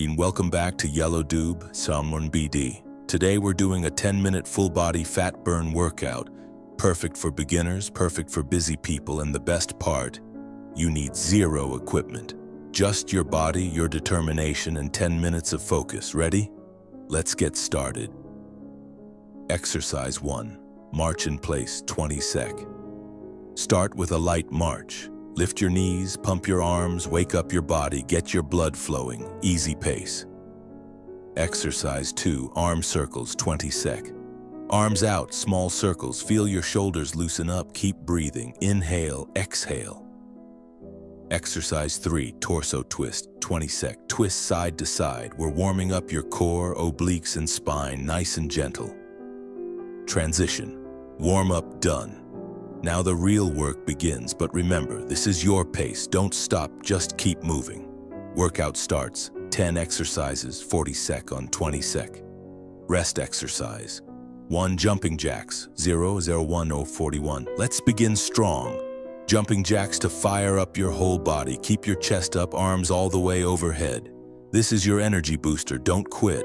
And welcome back to Yellow Doob Salmon BD. Today we're doing a 10-minute full-body fat burn workout. Perfect for beginners, perfect for busy people, and the best part, you need zero equipment. Just your body, your determination, and 10 minutes of focus. Ready? Let's get started. Exercise 1. March in place, 20 sec. Start with a light march. Lift your knees, pump your arms, wake up your body, get your blood flowing, easy pace. Exercise 2, arm circles, 20 sec. Arms out, small circles, feel your shoulders loosen up, keep breathing, inhale, exhale. Exercise 3, torso twist, 20 sec. Twist side to side, we're warming up your core, obliques, and spine, nice and gentle. Transition, warm up done. Now the real work begins, but remember, this is your pace. Don't stop, just keep moving. Workout starts. 10 exercises, 40 sec on 20 sec. Rest exercise. 1 jumping jacks, 0, 1, 41. Let's begin strong. Jumping jacks to fire up your whole body. Keep your chest up, arms all the way overhead. This is your energy booster, don't quit.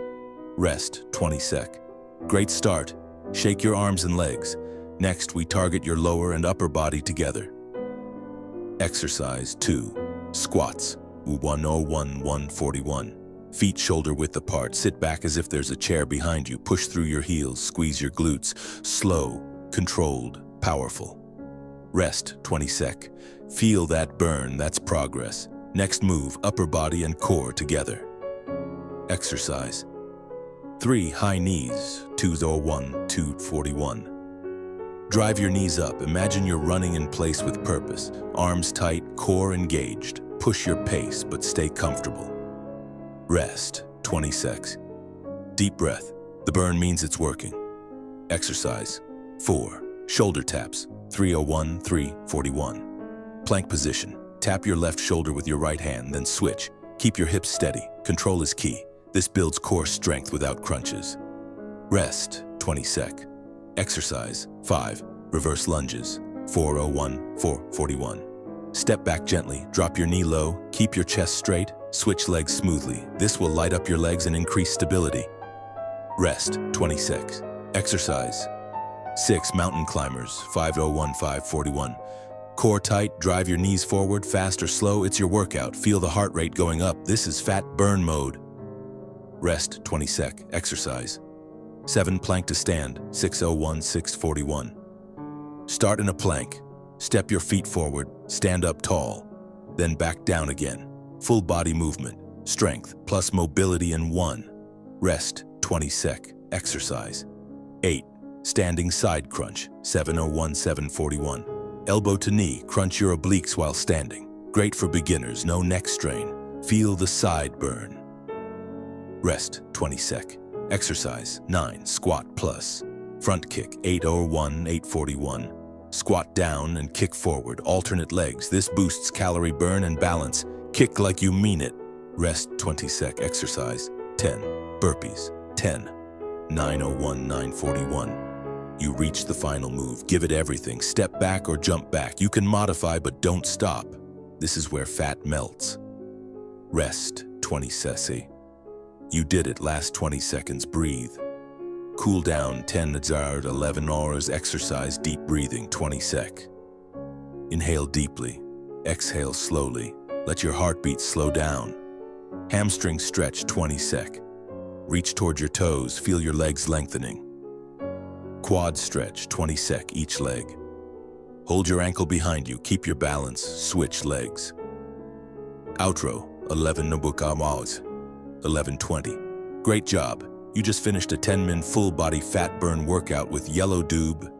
Rest, 20 sec. Great start. Shake your arms and legs. Next, we target your lower and upper body together. Exercise 2. Squats. 101, 141. Feet shoulder width apart. Sit back as if there's a chair behind you. Push through your heels. Squeeze your glutes. Slow, controlled, powerful. Rest, 20 sec. Feel that burn. That's progress. Next move, upper body and core together. Exercise 3. High knees. 201, 241. Drive your knees up. Imagine you're running in place with purpose. Arms tight, core engaged. Push your pace, but stay comfortable. Rest, 20 secs. Deep breath. The burn means it's working. Exercise 4. Shoulder taps. 301, 341. Plank position. Tap your left shoulder with your right hand, then switch. Keep your hips steady. Control is key. This builds core strength without crunches. Rest, 20 sec. Exercise 5. Reverse lunges. 401, 441. Step back gently, drop your knee low, keep your chest straight, switch legs smoothly. This will light up your legs and increase stability. Rest, 20 secs. Exercise 6. Mountain climbers. 501, 541. Core tight, drive your knees forward, fast or slow, it's your workout. Feel the heart rate going up. This is fat burn mode. Rest, 20 sec. Exercise 7. Plank to stand. 601, 641. Start in a plank. Step your feet forward, stand up tall, then back down again. Full body movement, strength plus mobility in 1. Rest, 20 sec. Exercise 8. Standing side crunch. 701, 741. Elbow to knee, crunch your obliques while standing. Great for beginners, no neck strain. Feel the side burn. Rest, 20 sec. Exercise 9. Squat plus. Front kick. 801, 841. Squat down and kick forward. Alternate legs. This boosts calorie burn and balance. Kick like you mean it. Rest, 20 sec. Exercise 10. Burpees. 10. 901, 941. You reach the final move. Give it everything. Step back or jump back. You can modify, but don't stop. This is where fat melts. Rest, 20 sec. You did it. Last 20 seconds. Breathe. Cool down. 10 hours, 11 hours. Exercise deep breathing. 20 sec. Inhale deeply. Exhale slowly. Let your heartbeat slow down. Hamstring stretch. 20 sec. Reach toward your toes. Feel your legs lengthening. Quad stretch. 20 sec each leg. Hold your ankle behind you. Keep your balance. Switch legs. Outro. 11 hours. 11:20. Great job. You just finished a 10-minute full-body fat burn workout with Yellow Doob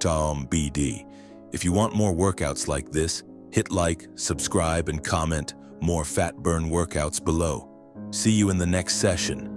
BD. If you want more workouts like this, hit like, subscribe, and comment more fat burn workouts below. See you in the next session.